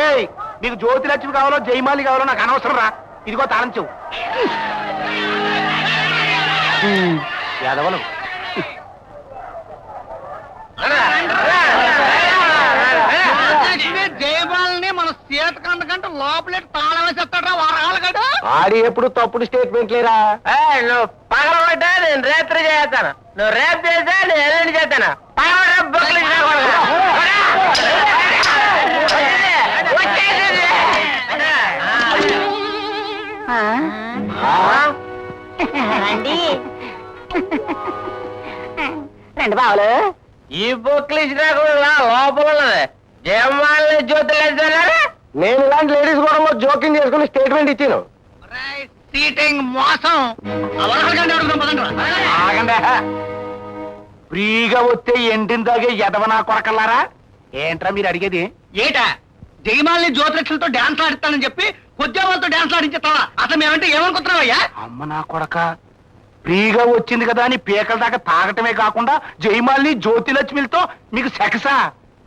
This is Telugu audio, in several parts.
ఏయ్ నీకు జ్యోతిలక్ష్మి కావాలో జయమాలి కావాలో నాకు అనవసరం రా. ఇదిగో తాళం చెవు. యాదవలు జయమాలని మన సీతకంద కంటే లోపలెట్టి తాళం వేసేస్తాడా వారాలు కదా. ఆడి ఎప్పుడు తప్పుడు స్టేట్మెంట్ లేరా. నువ్వు పగల పడ్డా నేను రేత్రి చేస్తాను, నువ్వు రేపు చేస్తా నేను ఎల్లుండి చేస్తాను. రండి బావులు. ఈ బుక్లు ఇచ్చినా కూడా లోపల ఉన్నది జయమాలని జ్యోతిలేస్తారా. నేను ఇలాంటి లేడీస్ కూడా జోక్యం చేసుకుని స్టేట్మెంట్ ఇచ్చాను. సీటింగ్ మోసం. ఆగండి. ఫ్రీగా వస్తే ఎండిన తాగే ఎదవనా కొరకల్లారా. ఏంట్రా మీరు అడిగేది? ఏటా జయమాలని జ్యోతిలక్ష్మితో డాన్స్ ఆడిస్తానని చెప్పి కొద్దిగా వాళ్ళతో డాన్స్ ఆడించేస్తావా? అసలు మేమంటే ఏమనుకుంటున్నావయ్యా? అమ్మ నా కొడక, ఫ్రీగా వచ్చింది కదా అని పీకల దాకా తాగటమే కాకుండా జయమాలిని జ్యోతిలక్ష్మిలతో మీకు సెక్సా?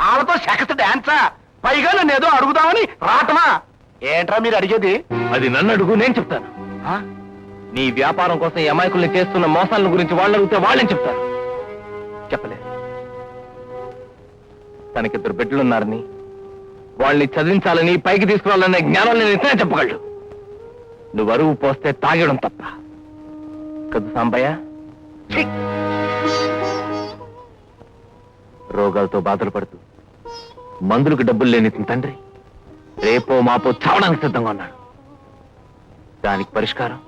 వాళ్ళతో సెక్స్ డాన్సా? పైగా నన్ను ఏదో అడుగుదామని రాటమా? ఏంట్రా మీరు అడిగేది? అది నన్ను అడుగు, నేను చెప్తాను. నీ వ్యాపారం కోసం ఈ అమాయకుల్ని చేస్తున్న మోసాల గురించి వాళ్ళు అడిగితే వాళ్ళని చెప్తారు. చెప్పలేదు. తనకిద్దరు బిడ్డలున్నారని, వాళ్ళని చదివించాలని, పైకి తీసుకురావాలనే జ్ఞానం నేను ఇతనే చెప్పగలడు. నువ్వు అరువు పోస్తే తాగడం తప్ప కదా సాంబయ్య? రోగాలతో బాధలు పడుతూ మందులకు డబ్బులు లేని తండ్రి రేపో మాపో చావడానికి సిద్ధంగా ఉన్నాడు. దానికి పరిష్కారం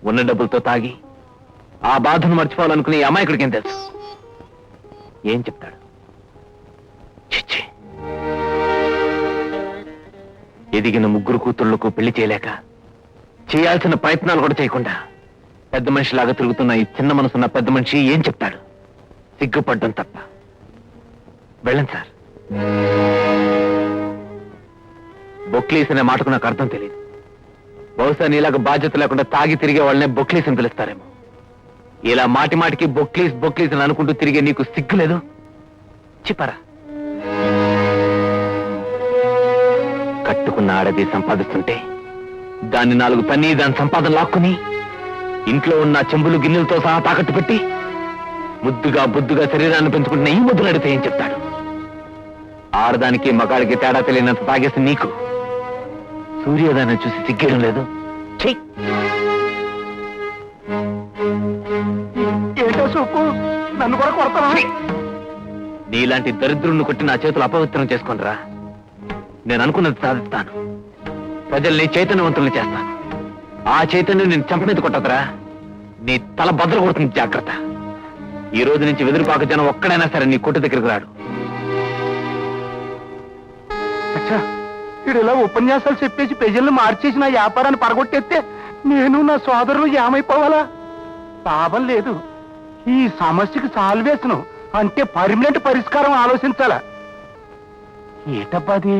ఉన్న డబ్బులతో తాగి ఆ బాధను మర్చిపోవాలనుకునే ఈ అమాయకుడికి ఏం తెలుసు? ఏం చెప్తాడు? చిచ్చి, ఎదిగిన ముగ్గురు కూతుళ్లకు పెళ్లి చేయలేక చేయాల్సిన ప్రయత్నాలు కూడా చేయకుండా పెద్ద మనిషిలాగా తిరుగుతున్న ఈ చిన్న మనసున్న పెద్ద మనిషి ఏం చెప్తాడు? సిగ్గుపడ్డం తప్ప. వెళ్ళండి సార్. బొక్లీస్ అనే మాటకు నాకు అర్థం తెలియదు. బహుశా నీలాగా బాధ్యత లేకుండా తాగి తిరిగే వాళ్ళనే బొక్లీస్ అని పిలుస్తారేమో. ఇలా మాటి మాటికి బొక్లీస్ బొక్లీస్ అని అనుకుంటూ తిరిగే నీకు సిగ్గు లేదు? చిపరా. కట్టుకున్న ఆడది సంపాదిస్తుంటే దాన్ని 4 తన్ని దాని సంపాదన లాక్కుని ఇంట్లో ఉన్న చెంబులు గిన్నెలతో సహా తాకట్టు పెట్టి ముద్దుగా బుద్దుగా శరీరాన్ని పెంచుకుంటున్న ఈ ముద్దులు అడిగితే ఏం చెప్తాడు? ఆడదానికి మగాడికి తేడా తెలియనంత తాగేసి నీకు సూర్యోదయాన్ని చూసి సిగ్గేయడం లేదు? ఏంటో సూపు, నన్ను కూడా కొడతావా? నీలాంటి దరిద్రుణ్ణి కొట్టి నా చేతులు అపవిత్రం చేసుకునిరా. నేను అనుకున్నది సాధిస్తాను. ప్రజల్ని చైతన్యవంతుల్ని చేస్తాను. ఆ చైతన్యం నేను చంపనీతి కొట్టదురా. నీ తల బద్దలు కొడుతుంది, జాగ్రత్త. ఈ రోజు నుంచి వెదురుపాక జనం ఒక్కడైనా సరే నీ కొట్టు దగ్గరికి రాడు. అచ్చా, వీడు ఇలా ఉపన్యాసాలు చెప్పేసి ప్రజల్ని మార్చేసి నా వ్యాపారాన్ని పడగొట్టేస్తే నేను నా సోదరులు ఏమైపోవాలా? లాభం లేదు. ఈ సమస్యకి సాల్వేషన్ అంటే పర్మనెంట్ పరిష్కారం ఆలోచించాలా. ఏటబ్బాది?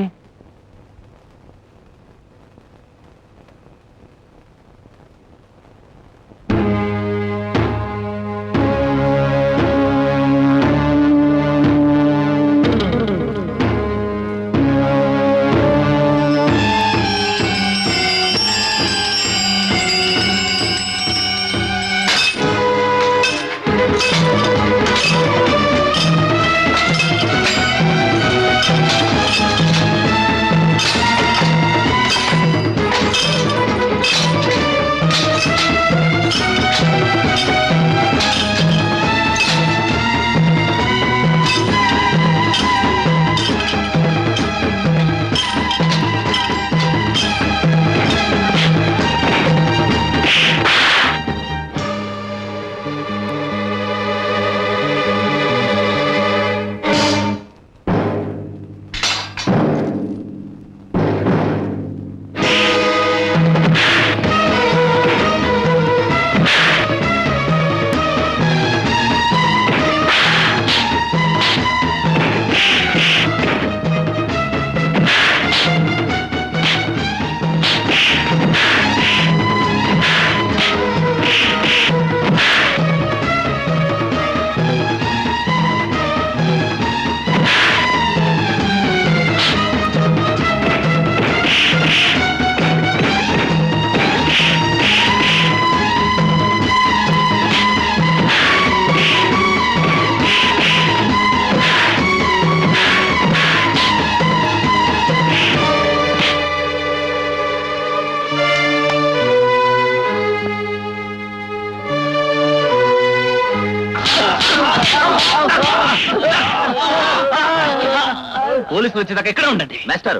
పోలీసులు వచ్చేదాకా ఇక్కడ ఉండండి. మాస్టర్,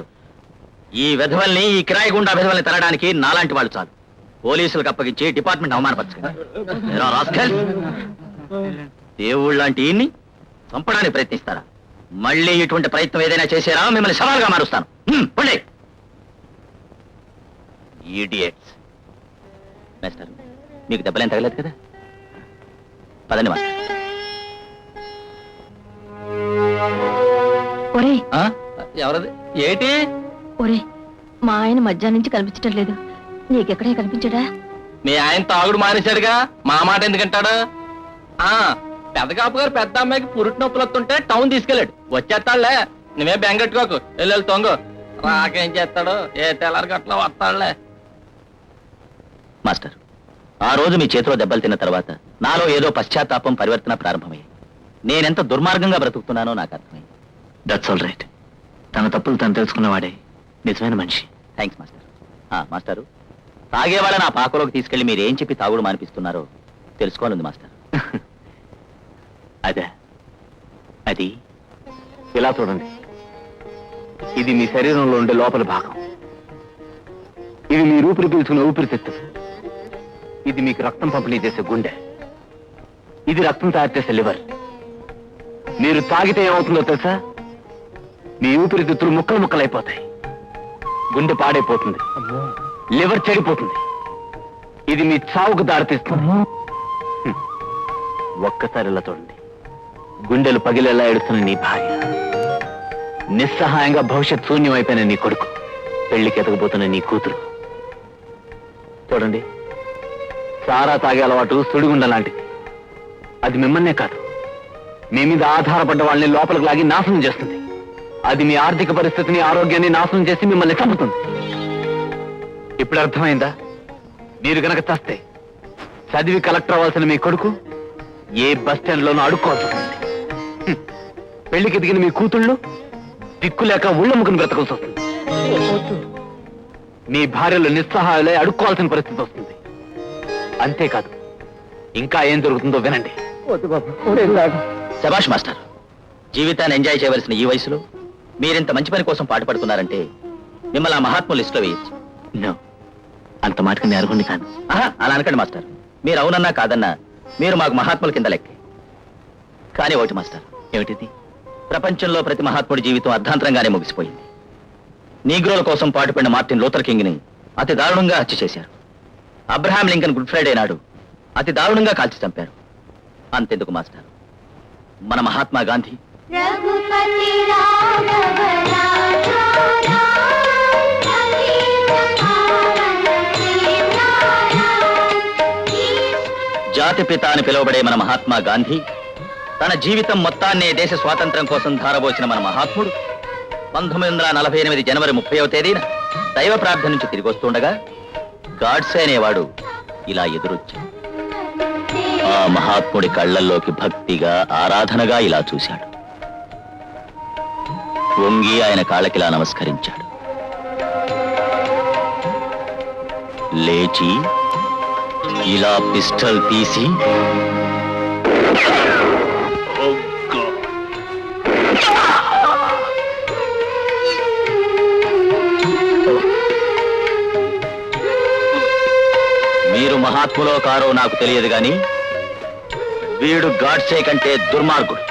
ఈ విధవల్ని, ఈ కిరాయి గుండా విధవల్ని తరడానికి నాలాంటి వాళ్ళు చాలు. పోలీసులకు అప్పగించి డిపార్ట్మెంట్ అవమానపరచండి. దేవుళ్ళంటి ఈయన్ని చంపడానికి ప్రయత్నిస్తారా? మళ్ళీ ఇటువంటి ప్రయత్నం ఏదైనా చేశారా మిమ్మల్ని సవాల్గా మారుస్తాను. పండి ఈడియట్స్. మాస్టర్, మీకు దెబ్బలేం తగలేదు కదా? పదండి మాస్టర్. ఒరే ఎవరది? ఏంటి? ఒరే, మా ఆయన మధ్యాహ్నం నుంచి కనిపించటం లేదు. నీకెక్కడే కనిపించడా? మీ ఆయన తాగుడు మానేశాడుగా, మా మాట ఎందుకంటాడు? పెద్ద కాపు గారు పెద్ద అమ్మాయికి పురుటి నొప్పులు వస్తుంటే టౌన్ తీసుకెళ్ళాడు. వచ్చేస్తాడులే, నువ్వే బెంగెట్టుకోకు. వెళ్ళి తొంగు. రాకేం చేస్తాడు? ఏ తెల్లారి గట్ల వస్తాడులే. మాస్టర్, ఆ రోజు మీ చేతిలో దెబ్బలు తిన్న తర్వాత నాలో ఏదో పశ్చాత్తాపం, పరివర్తన ప్రారంభమయ్యాయి. నేనెంత దుర్మార్గంగా బ్రతుకుతున్నానో నాకు అర్థమైంది. That's all right. తన తప్పులు తను తెలుసుకున్నవాడే నిజమైన మనిషి. Thanks master. మాస్టారు, తాగేవాళ్ళని ఆ పాకలోకి తీసుకెళ్లి మీరేం చెప్పి తాగుడు మానిపిస్తున్నారో తెలుసుకోనుంది మాస్టర్. అదే, అది ఇలా చూడండి. ఇది మీ శరీరంలో ఉండే లోపల భాగం. ఇది మీ ఊపిరి పీల్చుకునే ఊపిరితిత్తు. ఇది మీకు రక్తం పంపిణీ చేసే గుండె. ఇది రక్తం తయారు చేసే లివర్. మీరు తాగితే ఏమవుతుందో తెలుసా? మీ ఊపిరితిత్తులు ముక్కలు ముక్కలైపోతాయి. గుండె పాడైపోతుంది. లివర్ చెడిపోతుంది. ఇది మీ చావుకు దారితీస్తుంది. ఒక్కసారి ఇలా చూడండి. గుండెలు పగిలేలా ఏడుస్తున్న నీ భార్య, నిస్సహాయంగా భవిష్యత్ శూన్యమైపోయిన నీ కొడుకు, పెళ్లికి ఎదగబోతున్న నీ కూతురు. చూడండి, సారా తాగే అలవాటు సుడిగుండ లాంటిది. అది మిమ్మల్నే కాదు, మీ మీద ఆధారపడ్డ వాళ్ళని లోపలికి లాగి నాశనం చేస్తుంది. అది మీ ఆర్థిక పరిస్థితిని, ఆరోగ్యాన్ని నాశనం చేసి మిమ్మల్ని చంపుతుంది. ఇప్పుడు అర్థమైందా? మీరు గనక చస్తే చదివి కలెక్టర్ అవ్వాల్సిన మీ కొడుకు ఏ బస్ స్టాండ్ లోనూ అడుక్కోవాల్సి వస్తుంది. పెళ్లికి ఎదిగిన మీ కూతుళ్ళు దిక్కులేక ఉళ్ళముకుని బ్రతకాల్సి వస్తుంది. మీ భార్యలు నిస్సహాయాలే అడుక్కోవాల్సిన పరిస్థితి వస్తుంది. అంతేకాదు, ఇంకా ఏం జరుగుతుందో వినండి. శభాష్ మాస్టర్. జీవితాన్ని ఎంజాయ్ చేయవలసిన ఈ వయసులో మీరింత మంచి పని కోసం పాటుపడుతున్నారంటే మిమ్మల్ని ఆ మహాత్ముల లిస్టులో వేయచ్చు. అంత మాటకి నేను అర్హుణ్ణి కాను. అలా అనకండి మాస్టర్. మీరు అవునన్నా కాదన్నా మీరు మాకు మహాత్ముల కింద లెక్కే. కానీ ఒకటి మాస్టర్. ఏమిటిది? ప్రపంచంలో ప్రతి మహాత్ముడి జీవితం అర్ధాంతరంగానే ముగిసిపోయింది. నీగ్రోల కోసం పాటుపడిన మార్టిన్ లూథర్ కింగ్ ని అతి దారుణంగా హత్య చేశారు. అబ్రహాం లింకన్ గుడ్ ఫ్రైడే నాడు అతి దారుణంగా కాల్చి చంపారు. అంతెందుకు మాస్టర్, మన మహాత్మా గాంధీ జాతిపిత అని పిలువబడే మన మహాత్మా గాంధీ తన జీవితం మొత్తాన్నే దేశ స్వాతంత్ర్యం కోసం ధారబోసిన మన మహాత్ముడు 1948 జనవరి 30వ తేదీన దైవ ప్రార్థన నుంచి తిరిగి వస్తుండగా గాడ్సే అనేవాడు ఇలా ఎదురొచ్చాడు. ఆ మహాత్ముడి కళ్ళల్లోకి భక్తిగా, ఆరాధనగా ఇలా చూశాడు. వంగి ఆయన కాళ్ళకిలా నమస్కరించాడు. లేచి ఇలా పిస్టల్ తీసి మీరు మహాత్ములో కారో నాకు తెలియదు గాని వీడు గాడ్సే కంటే దుర్మార్గుడు.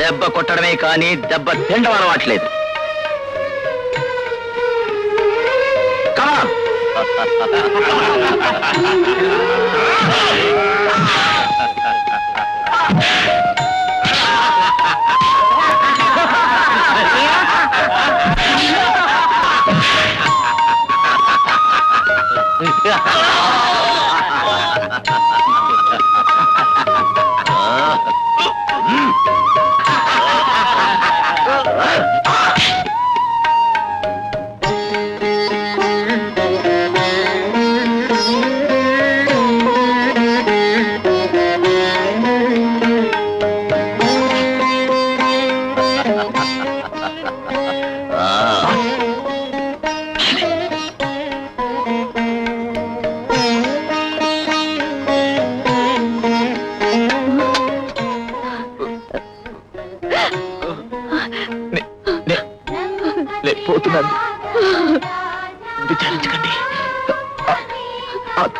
దెబ్బ కొట్టడమే కానీ దెబ్బ తినడం అలవాట్లేదు. కమాన్. చచ్చిపోతున్నాను. విచారించకండి.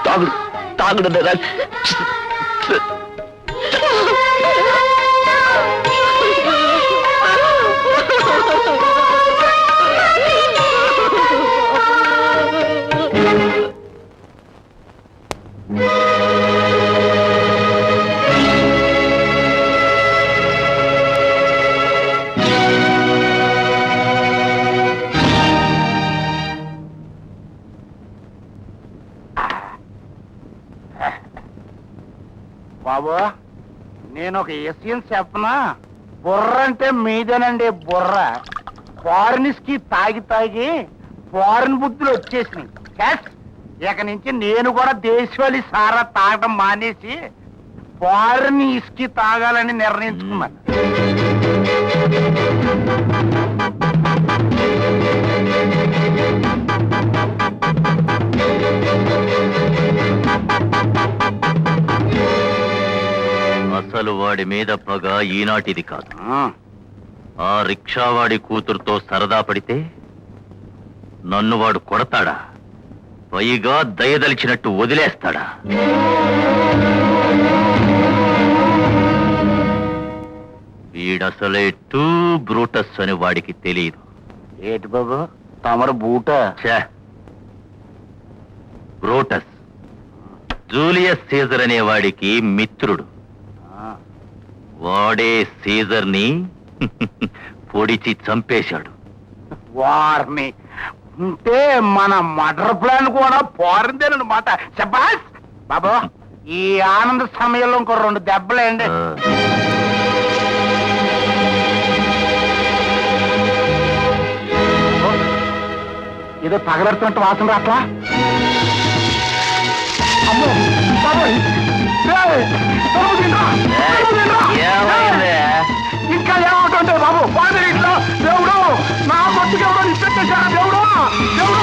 తాగుడు తాగుడు బాబు నేను ఒక విషయం చెప్పనా, బుర్ర అంటే మీదేనండి. బుర్ర ఫారినిస్ కి తాగి తాగి ఫారిన్ బుద్ధులు వచ్చేసినాయి. yes, ఇక నుంచి నేను కూడా దేశవాళీ సారా తాగడం మానేసి ఫారిన్ ఇస్కి తాగాలని నిర్ణయించుకున్నాను. అసలు వాడి మీద పగ ఈనాటిది కాదు. ఆ రిక్షావాడి కూతురుతో సరదా పడితే నన్ను వాడు కొడతాడా, పైగా దయదలిచినట్టు వదిలేస్తాడా? వీడసలే టూ బ్రూటస్ అని వాడికి తెలియదు. ఏటి బాబు తమరు బూట? బ్రూటస్ జూలియస్ సీజర్ అనే వాడికి మిత్రుడు. వాడే సీజర్ ని పొడిచి చంపేశాడు. వారిని అంటే మన మర్డర్ ప్లాన్ కూడా పోరిందేనమాట. శబాస్ బాబు, ఈ ఆనంద సమయంలో ఇంకో 2 దెబ్బలేండి. ఏదో తగలడుతున్నట్టు వాసన రాట్లా? అమ్మో బాబోయ్! ఏయ్! తలుపు తీయండిరా! తలుపు తీయండిరా! ఏమైంది? ఇంకా ఏమవుతుంటే బాబు, ఇంట్లో దేవుడు నా కొట్టుకు ఎవడో ఇచ్చేసాడు. దేవుడు దేవుడు